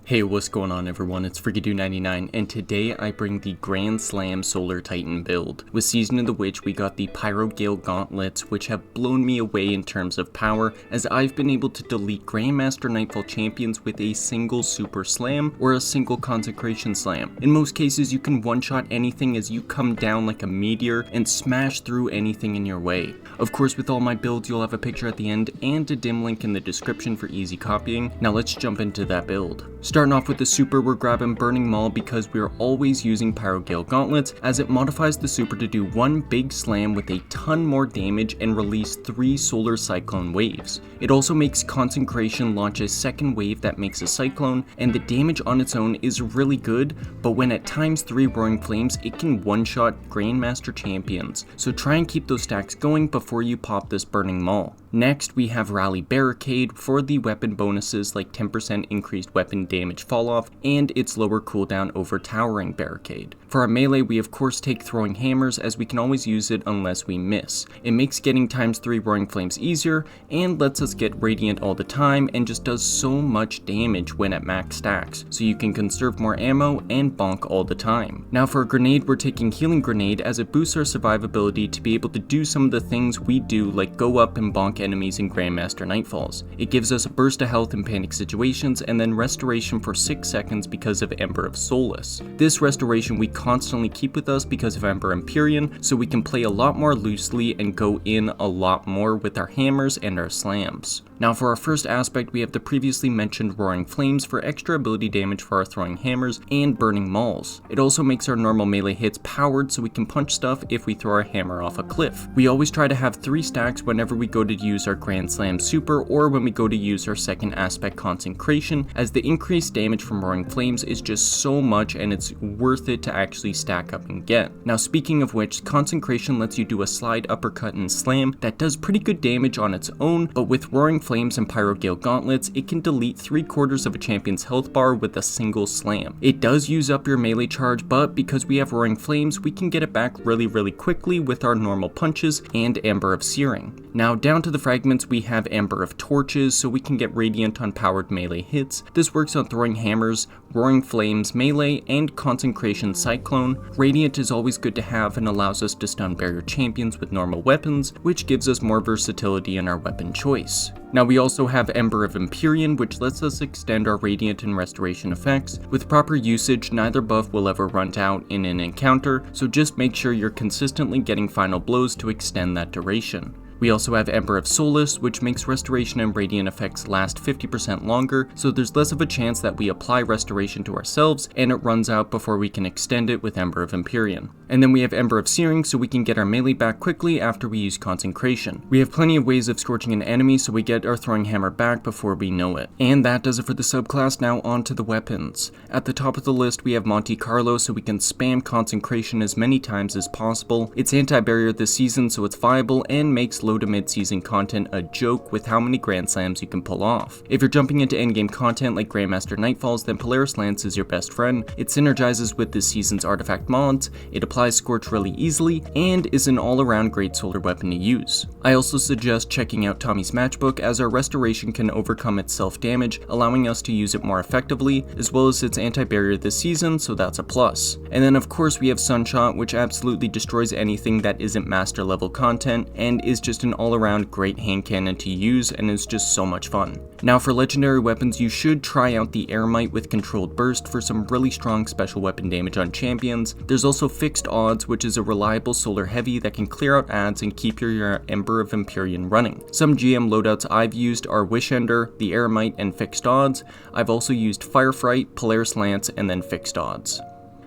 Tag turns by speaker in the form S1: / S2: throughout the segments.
S1: Hey, what's going on everyone, it's Freakydude99, and today I bring the Grand Slam Solar Titan build. With Season of the Witch, we got the Pyrogale Gauntlets, which have blown me away in terms of power, as I've been able to delete Grandmaster NIghtfalls champions with a single Super Slam or a single Consecration Slam. In most cases, you can one-shot anything as you come down like a meteor and smash through anything in your way. Of course, with all my builds, you'll have a picture at the end and a dim link in the description for easy copying. Now let's jump into that build. Starting off with the super, we're grabbing Burning Maul because we're always using Pyrogale Gauntlets, as it modifies the super to do one big slam with a ton more damage and release 3 solar cyclone waves. It also makes Consecration launch a second wave that makes a cyclone, and the damage on its own is really good, but when at times 3 Roaring Flames, it can one-shot Grandmaster champions, so try and keep those stacks going before you pop this Burning Maul. Next, we have Rally Barricade for the weapon bonuses like 10% increased weapon damage falloff and its lower cooldown over Towering Barricade. For our melee, we of course take Throwing Hammers, as we can always use it unless we miss. It makes getting ×3 Roaring Flames easier and lets us get Radiant all the time, and just does so much damage when at max stacks, so you can conserve more ammo and bonk all the time. Now for a grenade, we're taking Healing Grenade, as it boosts our survivability to be able to do some of the things we do, like go up and bonk enemies in Grandmaster NIghtfalls. It gives us a burst of health in panic situations, and then restoration for 6 seconds because of Ember of Solace. This restoration we constantly keep with us because of Ember Empyrean, so we can play a lot more loosely and go in a lot more with our hammers and our slams. Now for our first aspect, we have the previously mentioned Roaring Flames for extra ability damage for our Throwing Hammers and Burning Mauls. It also makes our normal melee hits powered, so we can punch stuff if we throw our hammer off a cliff. We always try to have 3 stacks whenever we go to use our Grand Slam super, or when we go to use our second aspect Consecration, as the increased damage from Roaring Flames is just so much and it's worth it to actually stack up and get. Now speaking of which, Consecration lets you do a slide uppercut and slam that does pretty good damage on its own, but with Roaring Flames and Pyrogale Gauntlets, it can delete 3/4 of a champion's health bar with a single slam. It does use up your melee charge, but because we have Roaring Flames, we can get it back really quickly with our normal punches and Amber of Searing. Now down to the fragments, we have Amber of Torches, so we can get Radiant on powered melee hits. This works on Throwing Hammers, Roaring Flames melee, and Consecration Cyclone. Radiant is always good to have and allows us to stun barrier champions with normal weapons, which gives us more versatility in our weapon choice. Now we also have Ember of Empyrean, which lets us extend our Radiant and Restoration effects. With proper usage, neither buff will ever run out in an encounter, so just make sure you're consistently getting final blows to extend that duration. We also have Ember of Solace, which makes Restoration and Radiant effects last 50% longer, so there's less of a chance that we apply Restoration to ourselves and it runs out before we can extend it with Ember of Empyrean. And then we have Ember of Searing, so we can get our melee back quickly after we use Consecration. We have plenty of ways of scorching an enemy, so we get our Throwing Hammer back before we know it. And that does it for the subclass. Now on to the weapons. At the top of the list, we have Monte Carlo, so we can spam Consecration as many times as possible. It's anti-barrier this season, so it's viable and makes low to mid-season content a joke with how many Grand Slams you can pull off. If you're jumping into endgame content like Grandmaster NIghtfalls, then Polaris Lance is your best friend. It synergizes with this season's artifact mods, it applies Scorch really easily, and is an all-around great solar weapon to use. I also suggest checking out Tommy's matchbook, as our restoration can overcome its self-damage, allowing us to use it more effectively, as well as its anti-barrier this season, so that's a plus. And then of course we have Sunshot, which absolutely destroys anything that isn't master level content, and is just an all-around great hand cannon to use and is just so much fun. Now for legendary weapons, you should try out the Airmite with Controlled Burst for some really strong special weapon damage on champions. There's also Fixed Odds, which is a reliable solar heavy that can clear out adds and keep your Ember of Empyrean running. Some GM loadouts I've used are Wish Ender, the Airmite, and Fixed Odds. I've also used Firefright, Polaris Lance, and then Fixed Odds.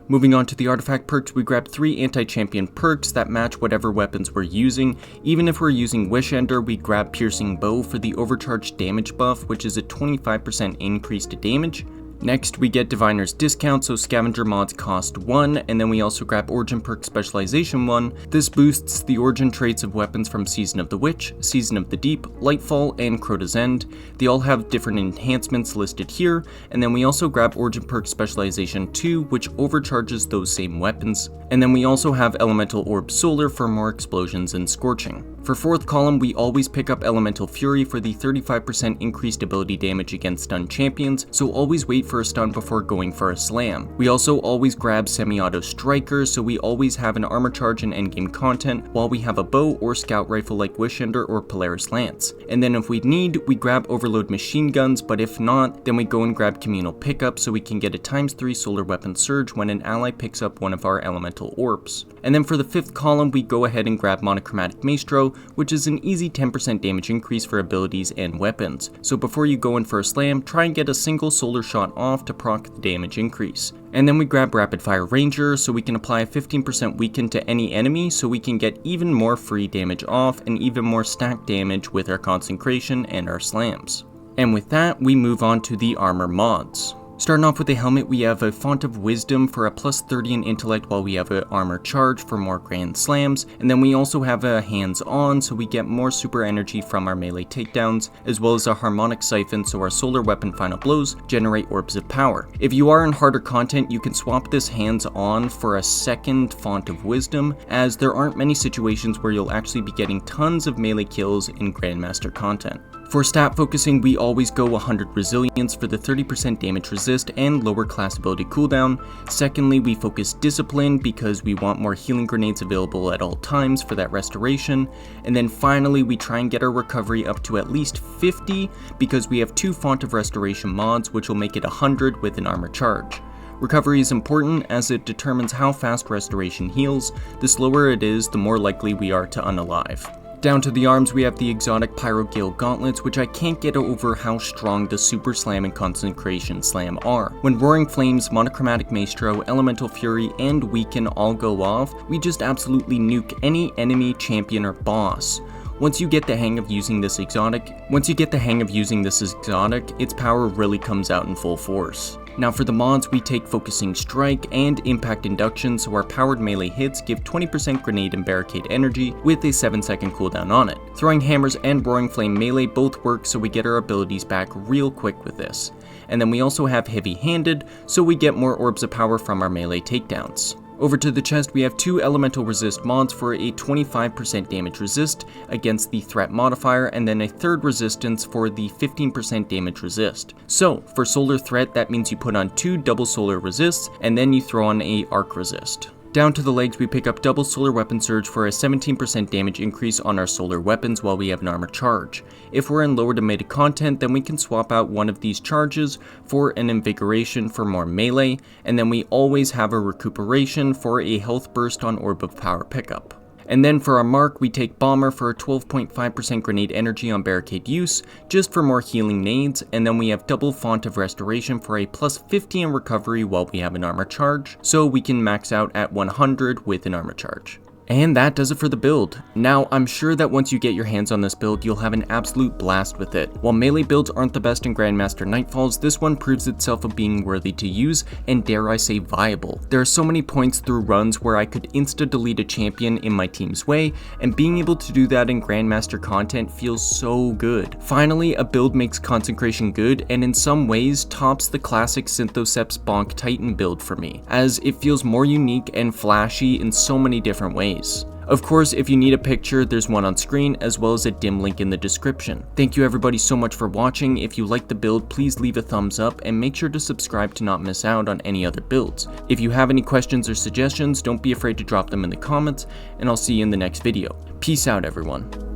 S1: Moving on to the artifact perks, we grab 3 anti-champion perks that match whatever weapons we're using. Even if we're using Wish Ender, we grab Piercing Bow for the overcharged damage buff, which is a 25% increase to damage. Next, we get Diviner's Discount, so Scavenger mods cost 1, and then we also grab Origin Perk Specialization 1. This boosts the origin traits of weapons from Season of the Witch, Season of the Deep, Lightfall, and Crota's End. They all have different enhancements listed here, and then we also grab Origin Perk Specialization 2, which overcharges those same weapons. And then we also have Elemental Orb Solar for more explosions and scorching. For 4th column, we always pick up Elemental Fury for the 35% increased ability damage against stun champions, so always wait for a stun before going for a slam. We also always grab semi-auto strikers, so we always have an armor charge and endgame content, while we have a bow or scout rifle like Wishender or Polaris Lance. And then if we need, we grab overload machine guns, but if not, then we go and grab communal pickup so we can get a ×3 solar weapon surge when an ally picks up one of our elemental orbs. And then for the 5th column, we go ahead and grab monochromatic maestro, which is an easy 10% damage increase for abilities and weapons. So before you go in for a slam, try and get a single solar shot off to proc the damage increase. And then we grab rapid fire ranger so we can apply a 15% weaken to any enemy so we can get even more free damage off and even more stacked damage with our consecration and our slams. And with that, we move on to the armor mods. Starting off with the helmet, we have a Font of Wisdom for a +30 in intellect, while we have an armor charge for more grand slams, and then we also have a hands on so we get more super energy from our melee takedowns, as well as a harmonic siphon so our solar weapon final blows generate orbs of power. If you are in harder content, you can swap this hands on for a second Font of Wisdom, as there aren't many situations where you'll actually be getting tons of melee kills in Grandmaster content. For stat focusing, we always go 100 resilience for the 30% damage resist and lower class ability cooldown. Secondly, we focus discipline because we want more healing grenades available at all times for that restoration. And then finally, we try and get our recovery up to at least 50 because we have 2 Font of Restoration mods, which will make it 100 with an armor charge. Recovery is important as it determines how fast restoration heals. The slower it is, the more likely we are to unalive. Down to the arms, we have the exotic Pyrogale Gauntlets, which I can't get over how strong the Super Slam and Consecration Slam are. When Roaring Flames, Monochromatic Maestro, Elemental Fury, and Weaken all go off, we just absolutely nuke any enemy, champion, or boss. Once you get the hang of using this exotic, its power really comes out in full force. Now for the mods, we take Focusing Strike and Impact Induction so our powered melee hits give 20% grenade and barricade energy with a 7-second cooldown on it. Throwing Hammers and Roaring Flame melee both work so we get our abilities back real quick with this. And then we also have Heavy Handed so we get more orbs of power from our melee takedowns. Over to the chest, we have 2 elemental resist mods for a 25% damage resist against the threat modifier, and then a 3rd resistance for the 15% damage resist. So for solar threat, that means you put on 2 double solar resists and then you throw on a arc resist. Down to the legs, we pick up double solar weapon surge for a 17% damage increase on our solar weapons while we have an armor charge. If we're in lower to mid content, then we can swap out one of these charges for an invigoration for more melee, and then we always have a recuperation for a health burst on orb of power pickup. And then for our mark, we take Bomber for a 12.5% grenade energy on barricade use, just for more healing nades, and then we have double Font of Restoration for a +50 in recovery while we have an armor charge, so we can max out at 100 with an armor charge. And that does it for the build. Now, I'm sure that once you get your hands on this build, you'll have an absolute blast with it. While melee builds aren't the best in Grandmaster NIghtfalls, this one proves itself of being worthy to use and, dare I say, viable. There are so many points through runs where I could insta-delete a champion in my team's way, and being able to do that in Grandmaster content feels so good. Finally, a build makes Consecration good, and in some ways tops the classic Synthoceps Bonk Titan build for me, as it feels more unique and flashy in so many different ways. Of course, if you need a picture, there's one on screen, as well as a dim link in the description. Thank you everybody so much for watching. If you liked the build, please leave a thumbs up and make sure to subscribe to not miss out on any other builds. If you have any questions or suggestions, don't be afraid to drop them in the comments, and I'll see you in the next video. Peace out, everyone.